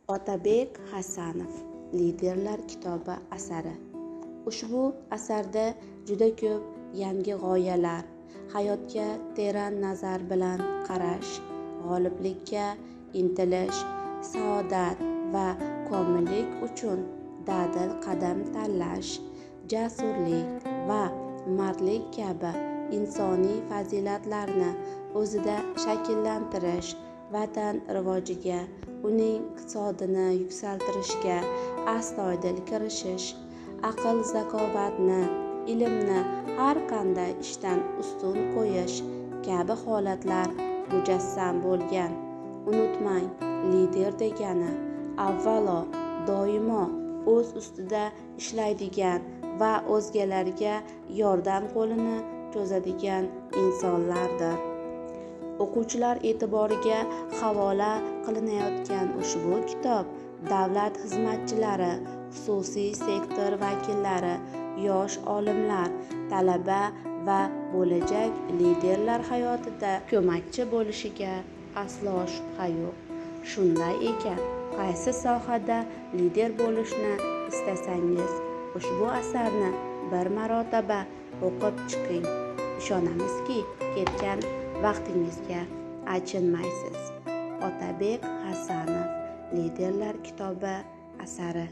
Otabek Hasanov Liderlar kitobi asari. Ushbu asarda juda ko'p yangi g'oyalar, hayotga teran nazar bilan qarash, g'oliblikka intilish, saodat va komillik uchun dadil qadam tanlash, jasurlik va mardlik kabi insoniy fazilatlarni o'zida shakllantirish, vatan rivojiga, uning iqtisodini yuksaltirishga astoydil kirishish, aql zakovatni, ilmni har qanday ishdan ustun qo'yish kabi holatlar mujassam bo'lgan. Unutmang, lider degani avvalo doimo o'z ustida ishlaydigan va o'zgalarga yordam qo'lini cho'zadigan insonlardir. O'quvchilar e'tiboriga havola qilinayotgan ushbu kitob davlat xizmatchilari, xususiy sektor vakillari, yosh olimlar, talaba va bo'lajak liderlar hayotida ko'makchi bo'lishiga aslo shubha yo'q. Shunday ekan, qaysi sohada lider bo'lishni istasangiz, ushbu asarni bir marotaba o'qib chiqing. Ishonamizki, ketgan vaqtingizga achinmaysiz. Otabek Hasanov Liderlar kitobi asari.